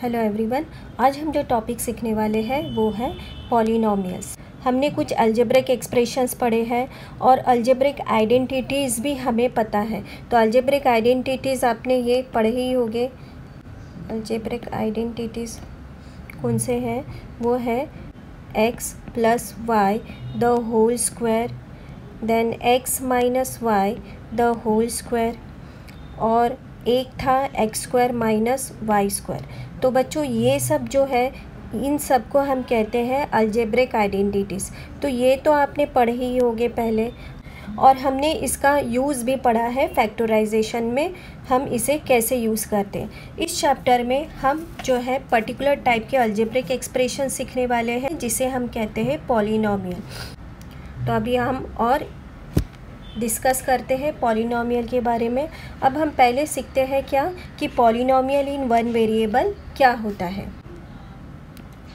Hello everyone, आज हम जो टॉपिक सीखने वाले हैं वो है पॉलिनोमियल्स। हमने कुछ अलजेब्रिक एक्सप्रेशंस पढ़े हैं और अलजेब्रिक आइडेंटिटीज़ भी हमें पता है। तो अलजेब्रिक आइडेंटिटीज़ आपने ये पढ़े ही होंगे। अलजेब्रिक आइडेंटिटीज़ कौन से हैं? वो है x plus Y the whole square, then x minus Y the whole square, और एक था X square minus Y square. तो बच्चों ये सब जो है, इन सब को हम कहते हैं अलजेब्रिक आइडेंटिटीज़। तो ये तो आपने पढ़े ही होंगे पहले, और हमने इसका यूज़ भी पढ़ा है फैक्टराइजेशन में, हम इसे कैसे यूज़ करते हैं। इस चैप्टर में हम जो है पर्टिकुलर टाइप के अलजेब्रिक एक्सप्रेशन सीखने वाले हैं जिसे हम कहते हैं पॉलिनोमियल। तो अभी हम और डिस्कस करते हैं पॉलिनोमियल के बारे में। अब हम पहले सीखते हैं क्या कि पॉलिनोमियल इन वन वेरिएबल क्या होता है।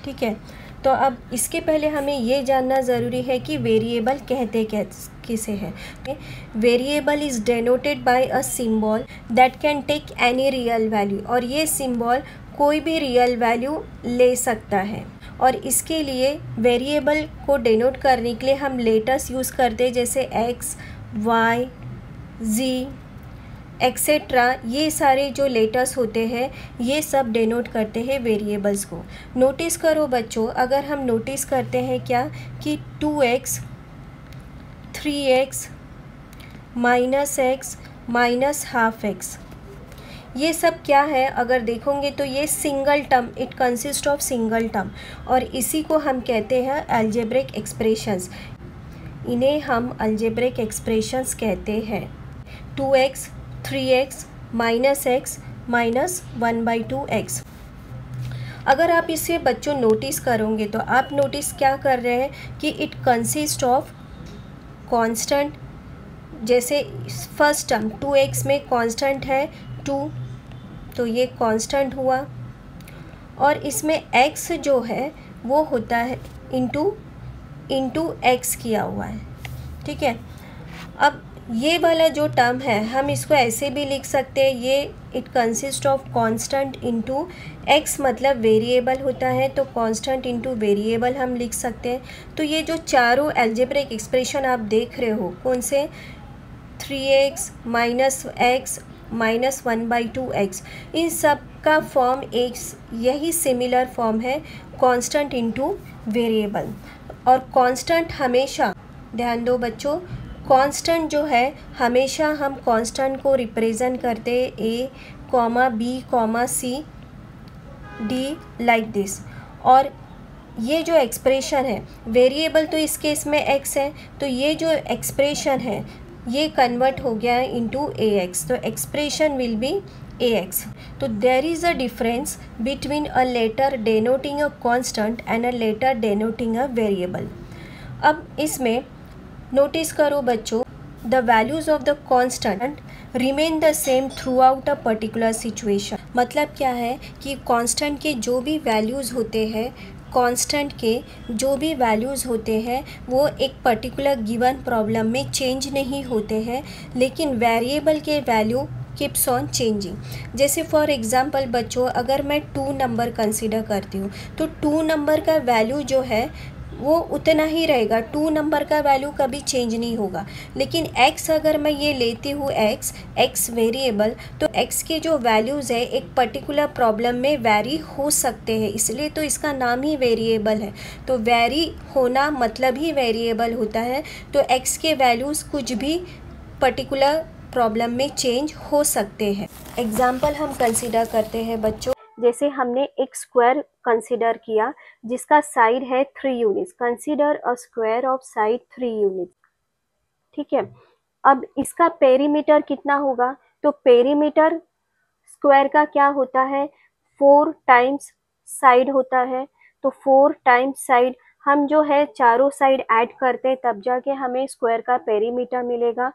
ठीक है, तो अब इसके पहले हमें ये जानना ज़रूरी है कि वेरिएबल कहते किसे हैं। Variable is denoted by a symbol that can take any real value, और ये सिंबल कोई भी रियल वैल्यू ले सकता है। और इसके लिए वेरिएबल को डेनोट करने के लिए हम लेटर्स यूज़ करते हैं, जैसे एक्स, वाई, जी एक्सेट्रा। ये सारे जो लेटर्स होते हैं ये सब डेनोट करते हैं वेरिएबल्स को। नोटिस करो बच्चों, अगर हम नोटिस करते हैं क्या कि 2x, 3x, -x, -12x, ये सब क्या है अगर देखोगे तो ये single term, it consist of single term, और इसी को हम कहते हैं अलजेब्रिक एक्सप्रेशंस। इन्हें हम अलजेब्रिक एक्सप्रेशंस कहते हैं। 2x, 3x, -x, -1/2x। अगर आप इसे बच्चों नोटिस करोगे तो आप नोटिस क्या कर रहे हैं कि इट कंसिस्ट ऑफ कांस्टेंट। जैसे फर्स्ट टर्म 2x में कांस्टेंट है 2, तो ये कांस्टेंट हुआ, और इसमें x जो है वो होता है इंटू x किया हुआ है। ठीक है, अब ये वाला जो टर्म है हम इसको ऐसे भी लिख सकते हैं, ये it consist of constant into x, मतलब वेरिएबल होता है तो कांस्टेंट इंटू वेरिएबल हम लिख सकते हैं। तो ये जो चारों अलजेब्रिक एक्सप्रेशन आप देख रहे हो, कौन से 3x, -x, -1/2x, इन सब का फॉर्म एक यही सिमिलर फॉर्म है, कांस्टेंट इंटू वेरिएबल। और कांस्टेंट हमेशा, ध्यान दो बच्चों, कांस्टेंट जो है हमेशा हम कांस्टेंट को रिप्रेजेंट करते हैं a, b, c, d like this. और ये जो एक्सप्रेशन है, वेरिएबल तो इस केस में x है, तो ये जो एक्सप्रेशन है ये कन्वर्ट हो गया है इंटू ax, तो एक्सप्रेशन विल बी ax। तो there is a difference between a letter denoting a constant and a letter denoting a variable. अब इसमें नोटिस करो बच्चों, the values of the constant remain the same throughout a particular situation. मतलब क्या है कि constant के जो भी वैल्यूज़ होते हैं, कांस्टेंट के जो भी वैल्यूज़ होते हैं वो एक पर्टिकुलर गिवन प्रॉब्लम में चेंज नहीं होते हैं, लेकिन वेरिएबल के वैल्यू कीप्स ऑन चेंजिंग। जैसे फॉर एग्ज़ाम्पल बच्चों, अगर मैं 2 नंबर कंसिडर करती हूँ तो 2 नंबर का वैल्यू जो है वो उतना ही रहेगा, 2 नंबर का वैल्यू कभी चेंज नहीं होगा। लेकिन x अगर मैं ये लेती हूँ, x वेरिएबल, तो x के जो वैल्यूज़ है एक पर्टिकुलर प्रॉब्लम में वेरी हो सकते हैं, इसलिए तो इसका नाम ही वेरिएबल है। तो वेरी होना मतलब ही वेरिएबल होता है। तो x के वैल्यूज़ कुछ भी पर्टिकुलर प्रॉब्लम में चेंज हो सकते हैं। एग्जाम्पल हम कंसिडर करते हैं बच्चों, जैसे हमने एक स्क्वायर कंसिडर किया जिसका साइड है 3 units. Consider a square of side 3 units. ठीक है, अब इसका पेरीमीटर कितना होगा? तो पेरीमीटर स्क्वायर का क्या होता है? 4 टाइम्स साइड होता है। तो 4 टाइम्स साइड, हम जो है चारों साइड ऐड करते हैं तब जाके हमें स्क्वायर का पेरीमीटर मिलेगा।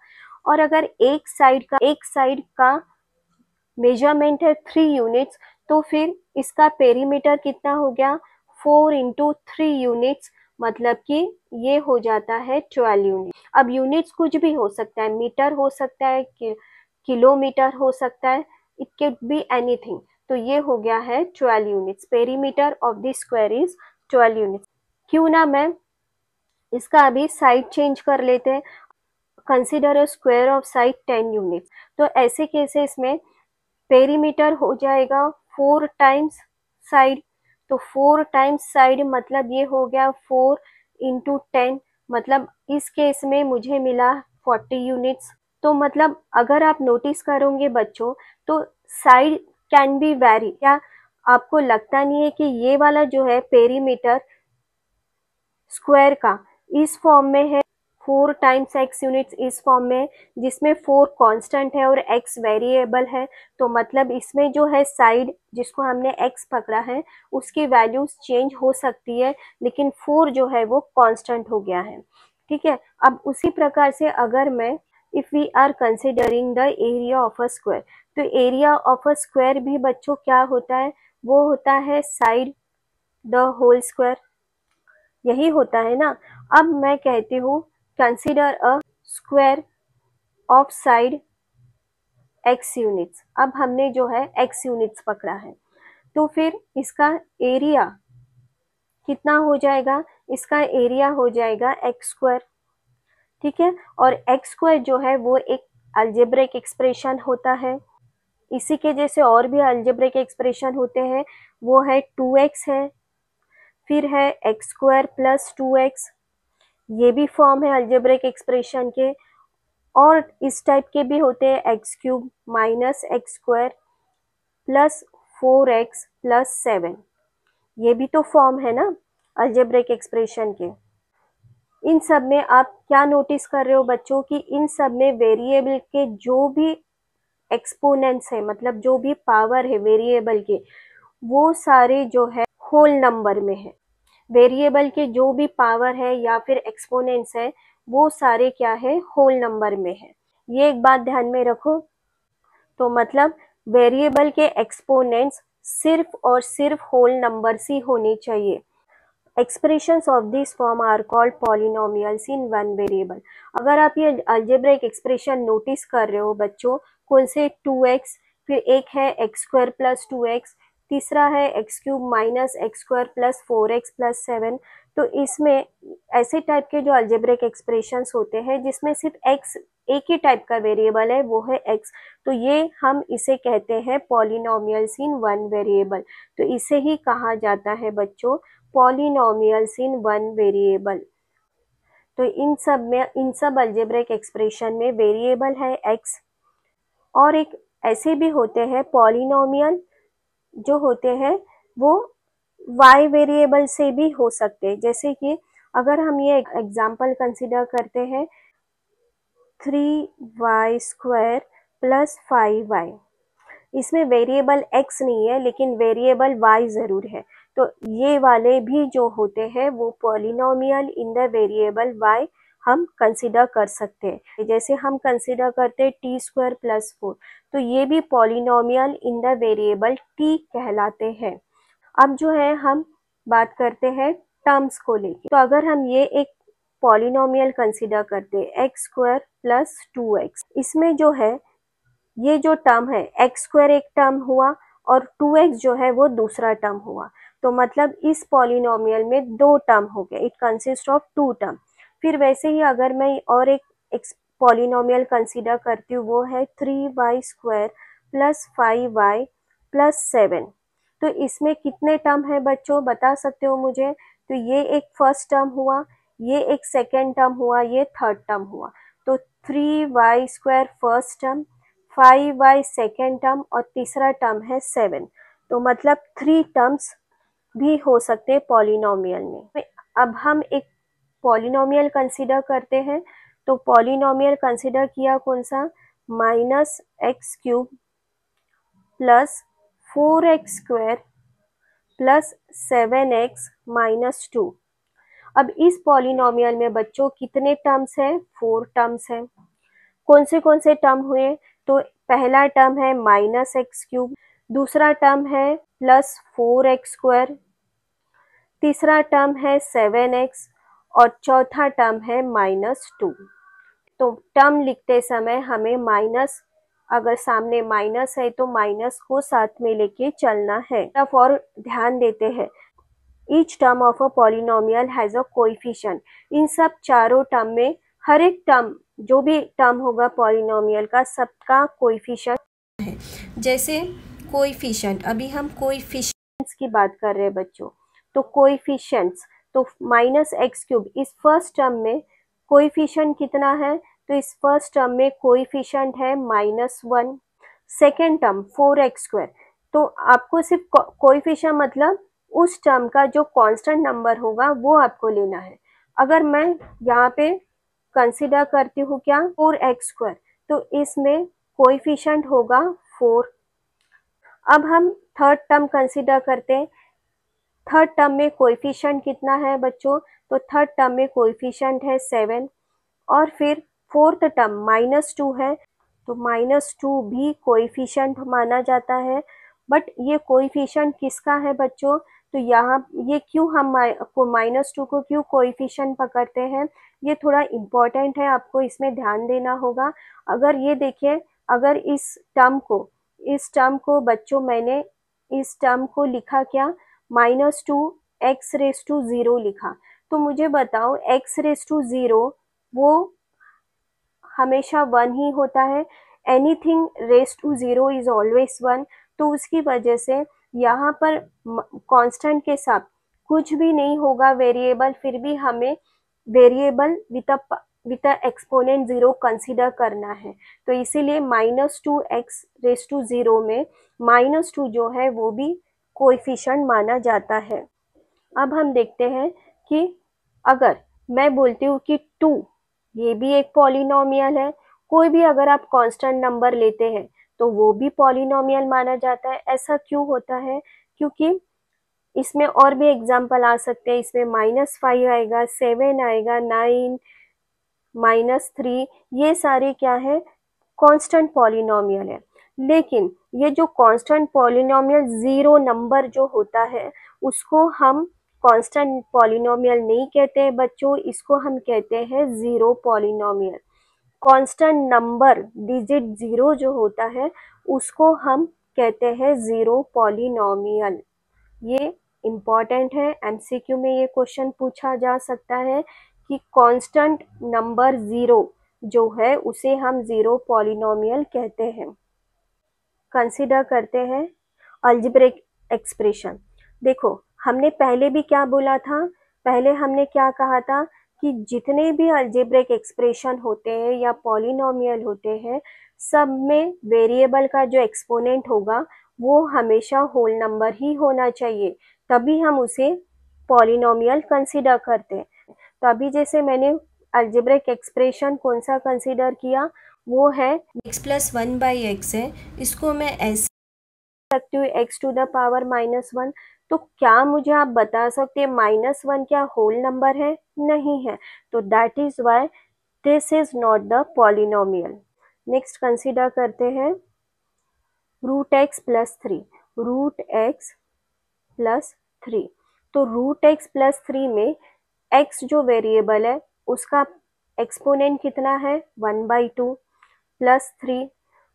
और अगर एक साइड का मेजरमेंट है 3 यूनिट्स, तो फिर इसका पेरीमीटर कितना हो गया? 4 × 3 यूनिट्स, मतलब कि ये हो जाता है 12 यूनिट। अब यूनिट्स कुछ भी हो सकता है, मीटर हो सकता है, किलोमीटर हो सकता है, इट कैन बी एनीथिंग। तो ये हो गया है 12 units. Perimeter of the square is 12 units. क्यों ना मैं इसका अभी साइड चेंज कर लेते हैं। Consider a square of side 10 units. तो ऐसे केसेस में पेरीमीटर हो जाएगा 4 टाइम्स साइड। तो 4 टाइम्स साइड मतलब ये हो गया 4 इंटू 10, मतलब इस केस में मुझे मिला 40 यूनिट्स। तो मतलब अगर आप नोटिस करोगे बच्चों, तो साइड कैन बी वेरी। क्या आपको लगता नहीं है कि ये वाला जो है पेरीमीटर स्क्वायर का इस फॉर्म में है, 4 टाइम्स x यूनिट्स इस फॉर्म में, जिसमें 4 कांस्टेंट है और x वेरिएबल है। तो मतलब इसमें जो है साइड जिसको हमने x पकड़ा है उसकी वैल्यूज चेंज हो सकती है, लेकिन 4 जो है वो कांस्टेंट हो गया है। ठीक है। अब उसी प्रकार से अगर मैं if we are considering the area of a square, तो एरिया ऑफ अ स्क्वायर भी बच्चों क्या होता है, वो होता है साइड द होल स्क्वायर, यही होता है ना। अब मैं कहती हूँ consider a square of side x units. अब हमने जो है x यूनिट्स पकड़ा है, तो फिर इसका एरिया कितना हो जाएगा, इसका एरिया हो जाएगा x स्क्वायर। ठीक है। और x स्क्वायर जो है वो एक अलजेब्रिक एक्सप्रेशन होता है। इसी के जैसे और भी अलजेब्रिक एक्सप्रेशन होते हैं, वो है 2x है, फिर है x स्क्वायर प्लस 2x, ये भी फॉर्म है अलजेब्रिक एक्सप्रेशन के। और इस टाइप के भी होते हैं x cube minus x square plus 4x plus 7, ये भी तो फॉर्म है ना अलजेब्रिक एक्सप्रेशन के। इन सब में आप क्या नोटिस कर रहे हो बच्चों कि इन सब में वेरिएबल के जो भी एक्सपोनेंट्स है, मतलब जो भी पावर है वेरिएबल के, वो सारे जो है होल नंबर में है। वेरिएबल के जो भी पावर है या फिर एक्सपोनेंट्स है वो सारे क्या है, होल नंबर में है। ये एक बात ध्यान में रखो। तो मतलब वेरिएबल के एक्सपोनेंट्स सिर्फ और सिर्फ होल नंबर्स ही होने चाहिए। Expressions of this form are called polynomials in one variable. अगर आप ये अलजेब्रिक एक्सप्रेशन नोटिस कर रहे हो बच्चों, कौन से 2x, फिर एक है x स्क्वायर प्लस 2x, तीसरा है x cube minus x square plus 4x plus 7, तो इसमें ऐसे टाइप के जो अलजेब्रिक एक्सप्रेशंस होते हैं जिसमें सिर्फ x एक ही टाइप का वेरिएबल है, वो है x, तो ये हम इसे कहते हैं पॉलिनोमियल्स इन वन वेरिएबल। तो इसे ही कहा जाता है बच्चों पॉलिनोमियल्स इन वन वेरिएबल। तो इन सब अलजेब्रिक एक्सप्रेशन में वेरिएबल है x। और एक ऐसे भी होते हैं पॉलिनोमियल जो होते हैं वो y वेरिएबल से भी हो सकते हैं। जैसे कि अगर हम ये एग्जांपल कंसीडर करते हैं 3y स्क्वायर प्लस 5y, इसमें वेरिएबल x नहीं है लेकिन वेरिएबल y ज़रूर है, तो ये वाले भी जो होते हैं वो polynomial in the variable y हम कंसीडर कर सकते हैं। जैसे हम कंसीडर करते हैं टी स्क्वायर प्लस 4, तो ये भी polynomial in the variable t कहलाते हैं। अब जो है हम बात करते हैं टर्म्स को लेके। तो अगर हम ये एक पॉलिनोमियल कंसीडर करते हैं एक्स स्क्वायर प्लस 2x, इसमें जो है ये जो टर्म है एक्स स्क्वायर एक टर्म हुआ और 2x जो है वो दूसरा टर्म हुआ, तो मतलब इस पॉलिनोमियल में 2 टर्म हो गए, इट कंसिस्ट ऑफ 2 टर्म। फिर वैसे ही अगर मैं और एक पॉलिनोमियल कंसीडर करती हूँ, वो है 3y square plus 5y plus 7, तो इसमें कितने टर्म है बच्चों बता सकते हो मुझे? तो ये एक फर्स्ट टर्म हुआ, ये एक सेकेंड टर्म हुआ, ये थर्ड टर्म हुआ। तो 3y square first term, 5y second term और तीसरा टर्म है 7, तो मतलब 3 टर्म्स भी हो सकते हैं पॉलिनोमियल में। अब हम एक पॉलिनोमियल कंसीडर करते हैं, तो पॉलिनोमियल कंसीडर किया कौन सा, minus x cube plus 4x square plus 7x minus 2। अब इस पॉलिनोमियल में बच्चों कितने टर्म्स हैं, 4 टर्म्स हैं। कौन से टर्म हुए, तो पहला टर्म है माइनस एक्स क्यूब, दूसरा टर्म है प्लस 4x स्क्वायर, तीसरा टर्म है 7x और चौथा टर्म है माइनस 2। तो टर्म लिखते समय हमें माइनस अगर सामने माइनस है तो माइनस को साथ में लेके चलना है। अब और ध्यान देते हैं, each term of a polynomial has a coefficient. इन सब चारों टर्म में हर एक टर्म, जो भी टर्म होगा पॉलिनोमियल का, सबका कोएफिशिएंट है। जैसे कोएफिशिएंट, अभी हम कोएफिशिएंट्स की बात कर रहे हैं बच्चों, तो कोएफिशिएंट्स, तो -x³ इस फर्स्ट टर्म में कोएफिशिएंट कितना है, तो इस फर्स्ट टर्म में कोएफिशिएंट है -1। सेकेंड टर्म 4x², तो आपको सिर्फ कोएफिशिएंट मतलब उस टर्म का जो कांस्टेंट नंबर होगा वो आपको लेना है। अगर मैं यहाँ पे कंसीडर करती हूँ क्या, 4x², तो इसमें कोएफिशिएंट होगा 4। अब हम थर्ड टर्म कंसीडर करते हैं। थर्ड टर्म में कोएफिशिएंट कितना है बच्चों, तो थर्ड टर्म में कोएफिशिएंट है 7। और फिर फोर्थ टर्म -2 है, तो -2 भी कोएफिशिएंट माना जाता है। बट ये कोएफिशिएंट किसका है बच्चों, तो यहाँ ये क्यों हम -2 को क्यों कोएफिशिएंट पकड़ते हैं, ये थोड़ा इम्पोर्टेंट है, आपको इसमें ध्यान देना होगा। अगर ये देखिए, अगर इस टर्म को बच्चों मैंने इस टर्म को लिखा क्या, -2x⁻0 लिखा, तो मुझे बताओ x⁻0 वो हमेशा 1 ही होता है। Anything raise to 0 is always 1। तो उसकी वजह से यहाँ पर कांस्टेंट के साथ कुछ भी नहीं होगा वेरिएबल, फिर भी हमें variable with a exponent 0 consider करना है। तो इसीलिए -2x⁻0 में -2 जो है वो भी कोएफिशिएंट माना जाता है। अब हम देखते हैं कि अगर मैं बोलती हूँ कि 2 ये भी एक पॉलिनोमियल है, कोई भी अगर आप कांस्टेंट नंबर लेते हैं तो वो भी पॉलिनोमियल माना जाता है। ऐसा क्यों होता है, क्योंकि इसमें और भी एग्जाम्पल आ सकते हैं। इसमें -5 आएगा, 7 आएगा, 9, -3, ये सारे क्या है, कांस्टेंट पॉलिनोमियल है। लेकिन ये जो कांस्टेंट पॉलिनोमियल 0 नंबर जो होता है उसको हम कांस्टेंट पॉलिनोमियल नहीं कहते बच्चों, इसको हम कहते हैं zero polynomial. Constant number digit 0 जो होता है उसको हम कहते हैं जीरो पॉलिनोमियल। ये इम्पॉर्टेंट है, एमसीक्यू में ये क्वेश्चन पूछा जा सकता है कि कांस्टेंट नंबर 0 जो है उसे हम जीरो पॉलिनोमियल कहते हैं। कंसीडर करते हैं अलजेब्रिक एक्सप्रेशन। देखो हमने पहले भी क्या बोला था, पहले हमने क्या कहा था कि जितने भी अलजेब्रिक एक्सप्रेशन होते हैं या पॉलिनोमियल होते हैं, सब में वेरिएबल का जो एक्सपोनेंट होगा वो हमेशा होल नंबर ही होना चाहिए, तभी हम उसे पॉलिनोमियल कंसीडर करते हैं। तो अभी जैसे मैंने अलजेब्रिक एक्सप्रेशन कौन सा कंसीडर किया, वो है x+1/x है, इसको मैं ऐसे सकती हूँ x⁻⁻1। तो क्या मुझे आप बता सकते हैं -1 क्या होल नंबर है, नहीं है, तो that is why this is not the polynomial. Next consider करते हैं √x+3। √x+3, तो √x+3 में x जो वेरिएबल है उसका एक्सपोनेंट कितना है, 1/2 +3।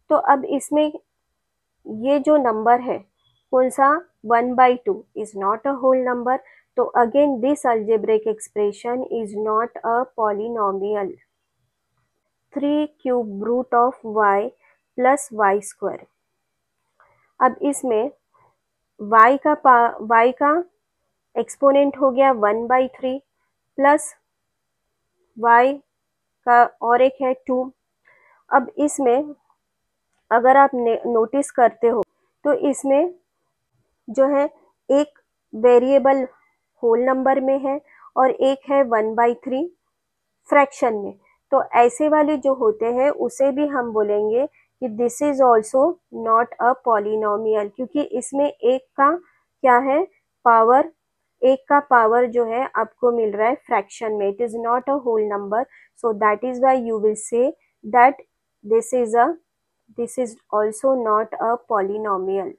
तो अब इसमें ये जो नंबर है कौन सा, 1/2 is not a whole number, तो again this algebraic expression is not a polynomial. 3³ √y + y²। अब इसमें y का एक्सपोनेंट हो गया 1/3 प्लस y का और एक है 2। अब इसमें अगर आप नोटिस करते हो तो इसमें जो है एक वेरिएबल होल नंबर में है और एक है 1/3 फ्रैक्शन में। तो ऐसे वाले जो होते हैं उसे भी हम बोलेंगे कि this is also not a polynomial, क्योंकि इसमें एक का क्या है, पावर, एक का पावर जो है आपको मिल रहा है फ्रैक्शन में, it is not a whole number. So that is why you will say that this is also not a polynomial.